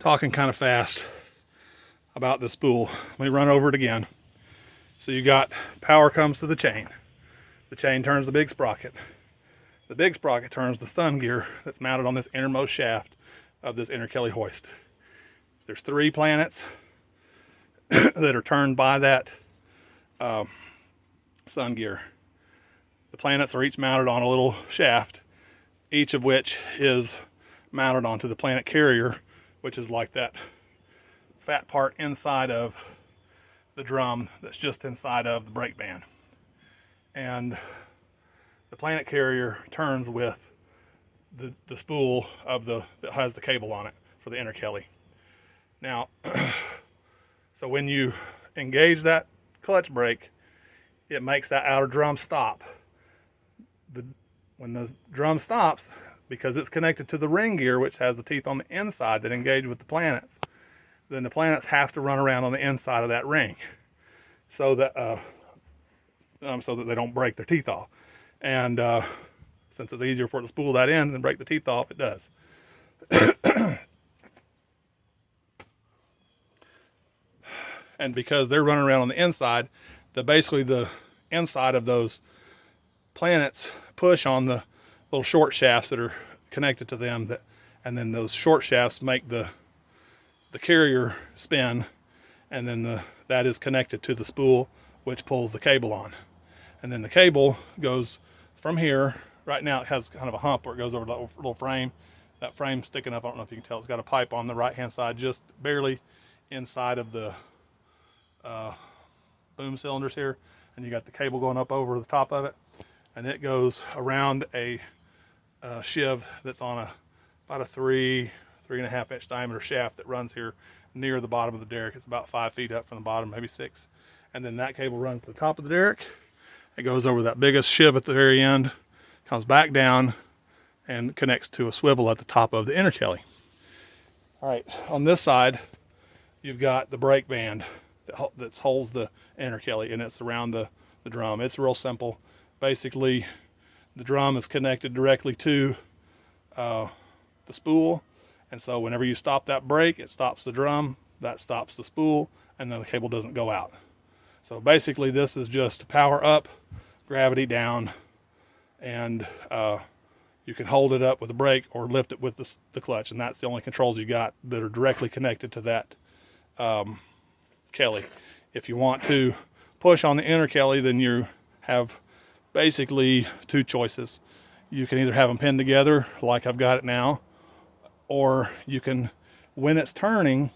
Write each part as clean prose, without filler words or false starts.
talking kind of fast about the spool. Let me run over it again. So you got power comes to the chain. The chain turns the big sprocket. The big sprocket turns the sun gear that's mounted on this innermost shaft of this inner Kelly hoist. There's 3 planets that are turned by that sun gear. The planets are each mounted on a little shaft, each of which is mounted onto the planet carrier, which is like that fat part inside of the drum that's just inside of the brake band. And the planet carrier turns with the spool of that has the cable on it for the inner Kelly. Now, so when you engage that clutch brake, it makes that outer drum stop. When the drum stops, because it's connected to the ring gear, which has the teeth on the inside that engage with the planets, then the planets have to run around on the inside of that ring, so that they don't break their teeth off. And since it's easier for it to spool that in than break the teeth off, it does. And because they're running around on the inside, basically the inside of those planets push on the little short shafts that are connected to them, and then those short shafts make the carrier spin, and then that is connected to the spool, which pulls the cable on. And then the cable goes from here. Right now it has kind of a hump where it goes over the little frame. That frame's sticking up. I don't know if you can tell. It's got a pipe on the right hand side, just barely inside of the boom cylinders here, and you got the cable going up over the top of it, and it goes around a sheave that's on about a 3.5 inch diameter shaft that runs here near the bottom of the derrick. It's about 5 feet up from the bottom, maybe 6. And then that cable runs to the top of the derrick. It goes over that biggest sheave at the very end, comes back down, and connects to a swivel at the top of the inner Kelly. All right, on this side, you've got the brake band that holds the inner Kelly, and it's around the drum. It's real simple. Basically, the drum is connected directly to the spool, and so whenever you stop that brake, it stops the drum, that stops the spool, and then the cable doesn't go out. So basically this is just power up, gravity down, and you can hold it up with a brake or lift it with the clutch, and that's the only controls you got that are directly connected to that Kelly. If you want to push on the inner Kelly, then you have basically 2 choices. You can either have them pinned together like I've got it now, or you can, when it's turning,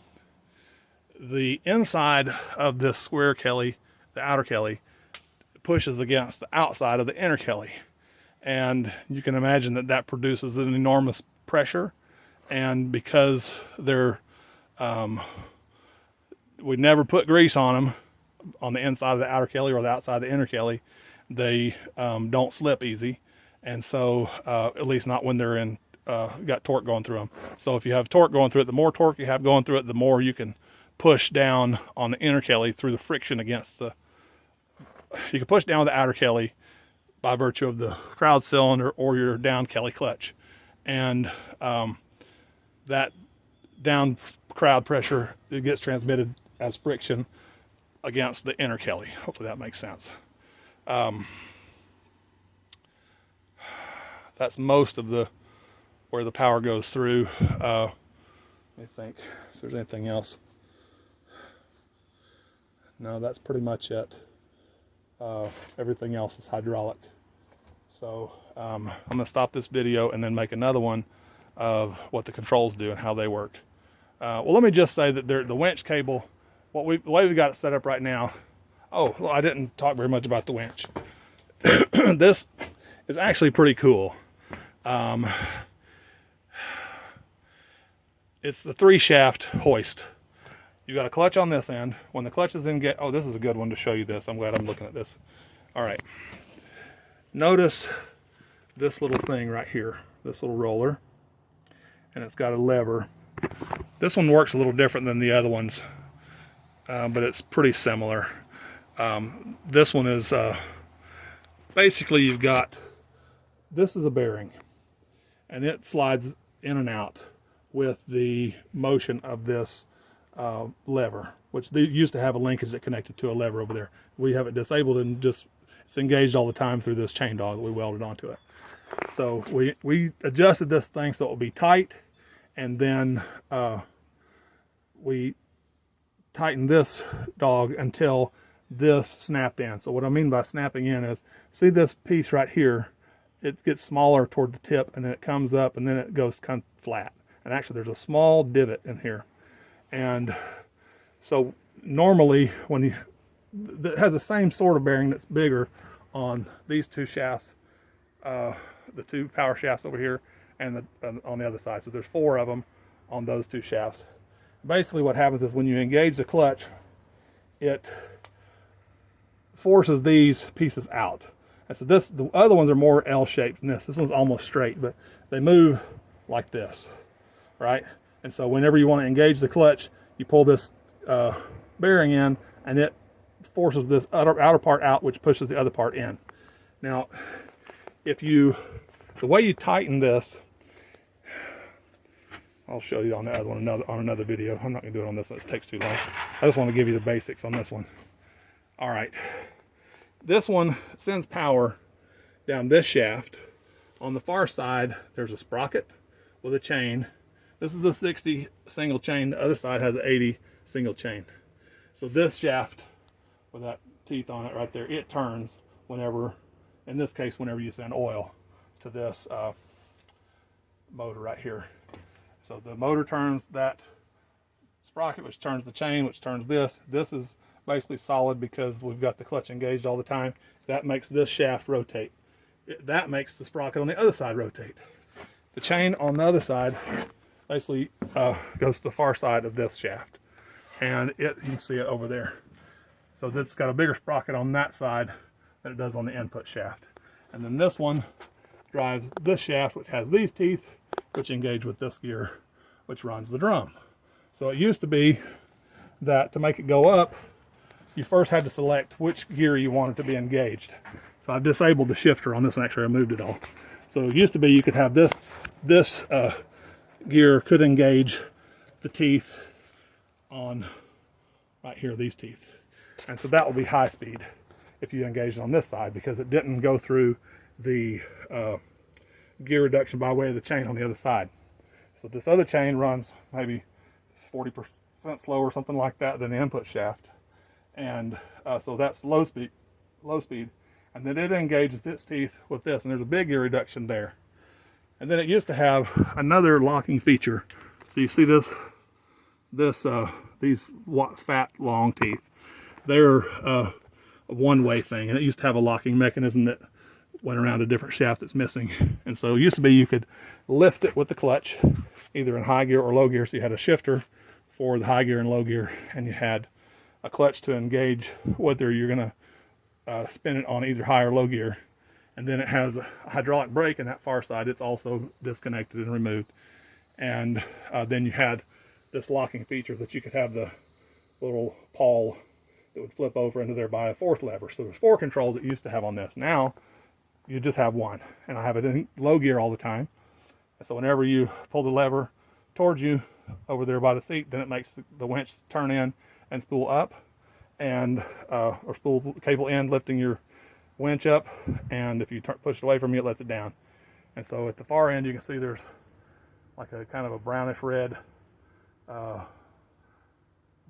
the inside of this square Kelly, the outer Kelly, pushes against the outside of the inner Kelly, and you can imagine that produces an enormous pressure. And because they're we never put grease on them on the inside of the outer Kelly or the outside of the inner Kelly, they don't slip easy, and so at least not when they're in got torque going through them. So if you have torque going through it, the more torque you have going through it, the more you can push down on the inner Kelly through the friction against you can push down the outer Kelly by virtue of the crowd cylinder or your down Kelly clutch, and that down crowd pressure, it gets transmitted as friction against the inner Kelly. Hopefully that makes sense. That's most of where the power goes through. Let me think if there's anything else. No, that's pretty much it. Everything else is hydraulic. So I'm going to stop this video and then make another one of what the controls do and how they work. Well, let me just say that the winch cable, the way we got it set up right now. Oh, well, I didn't talk very much about the winch. This is actually pretty cool. It's the 3-shaft hoist. You got a clutch on this end. When the clutch is in, oh, this is a good one to show you this. I'm glad I'm looking at this. All right. Notice this little thing right here, this little roller, and it's got a lever. This one works a little different than the other ones, but it's pretty similar. This one is basically, you've got, this is a bearing, and it slides in and out with the motion of this lever, which they used to have a linkage that connected to a lever over there. We have it disabled and just it's engaged all the time through this chain dog that we welded onto it. So we adjusted this thing so it will be tight, and then we tightened this dog until this snapped in. So what I mean by snapping in is, see this piece right here, it gets smaller toward the tip, and then it comes up, and then it goes kind of flat. And actually there's a small divot in here. And so normally when you, it has the same sort of bearing that's bigger on these two shafts, the two power shafts over here, and on the other side. So there's 4 of them on those 2 shafts. Basically what happens is when you engage the clutch, it forces these pieces out. And so the other ones are more L-shaped than this. This one's almost straight, but they move like this, right? And so whenever you want to engage the clutch, you pull this bearing in, and it forces this outer part out, which pushes the other part in. Now, the way you tighten this, I'll show you on the other one on another video. I'm not going to do it on this one, it takes too long. I just want to give you the basics on this one. All right, this one sends power down this shaft. On the far side, there's a sprocket with a chain. This is a 60 single chain. The other side has an 80 single chain. So this shaft with that teeth on it right there, it turns whenever, in this case, whenever you send oil to this motor right here. So the motor turns that sprocket, which turns the chain, which turns this. This is basically solid because we've got the clutch engaged all the time. That makes this shaft rotate. That makes the sprocket on the other side rotate. The chain on the other side basically goes to the far side of this shaft, and you can see it over there. So that's got a bigger sprocket on that side than it does on the input shaft. And then this one drives this shaft, which has these teeth, which engage with this gear, which runs the drum. So it used to be that to make it go up, you first had to select which gear you wanted to be engaged. So I've disabled the shifter on this one. Actually, I removed it all. So it used to be you could have this gear could engage the teeth on right here, these teeth. And so that will be high speed if you engage it on this side, because it didn't go through the gear reduction by way of the chain on the other side. So this other chain runs maybe 40% slower, something like that, than the input shaft. And so that's low speed, and then it engages its teeth with this, and there's a big gear reduction there. And then it used to have another locking feature. So you see these fat long teeth. They're a one-way thing, and it used to have a locking mechanism that went around a different shaft that's missing. And so it used to be you could lift it with the clutch, either in high gear or low gear. So you had a shifter for the high gear and low gear, and you had a clutch to engage whether you're going to spin it on either high or low gear. And then it has a hydraulic brake in that far side. It's also disconnected and removed. And then you had this locking feature that you could have the little pawl that would flip over into there by a 4th lever. So there's 4 controls that you used to have on this. Now you just have 1, and I have it in low gear all the time. And so whenever you pull the lever towards you over there by the seat, then it makes the winch turn in and spool up, and or spool the cable in, lifting your winch up, and if you push it away from you, it lets it down. And so at the far end, you can see there's like a kind of a brownish red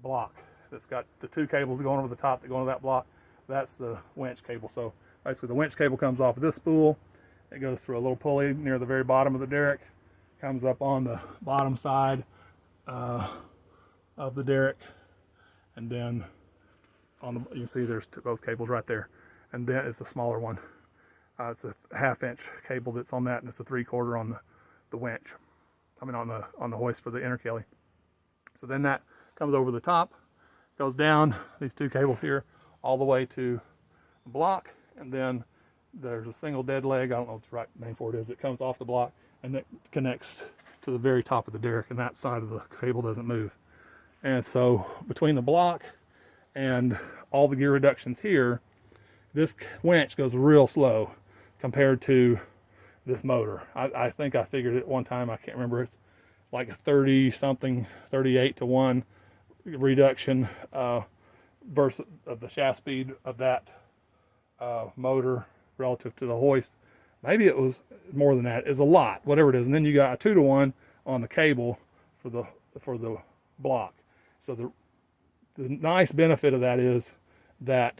block that's got the 2 cables going over the top that go into that block. That's the winch cable. So basically the winch cable comes off of this spool, it goes through a little pulley near the very bottom of the derrick, comes up on the bottom side of the derrick, and then on the, you can see there's both cables right there, and then it's a smaller one. It's a 1/2 inch cable that's on that, and it's a 3/4 on the winch. I mean on the hoist for the interkelly. So then that comes over the top, goes down these 2 cables here all the way to the block, and then there's a single dead leg, I don't know what the right name for it is, it comes off the block and it connects to the very top of the derrick, and that side of the cable doesn't move. And so between the block and all the gear reductions here, this winch goes real slow compared to this motor. I think I figured it one time, I can't remember, like a 30-something, 38-to-1 reduction versus of the shaft speed of that motor relative to the hoist. Maybe it was more than that. It's a lot, whatever it is. And then you got a 2-to-1 on the cable for the block. So the nice benefit of that is that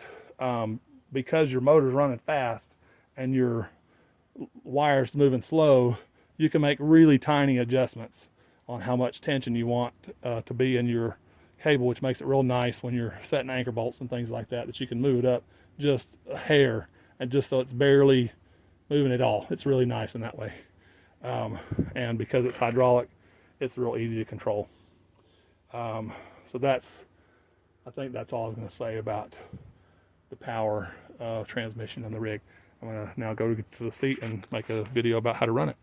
because your motor's running fast and your wire's moving slow, you can make really tiny adjustments on how much tension you want to be in your cable, which makes it real nice when you're setting anchor bolts and things like that, that you can move it up just a hair, and just so it's barely moving at all. It's really nice in that way. And because it's hydraulic, it's real easy to control. So I think that's all I was going to say about the power transmission in the rig. I'm going to now go to the seat and make a video about how to run it.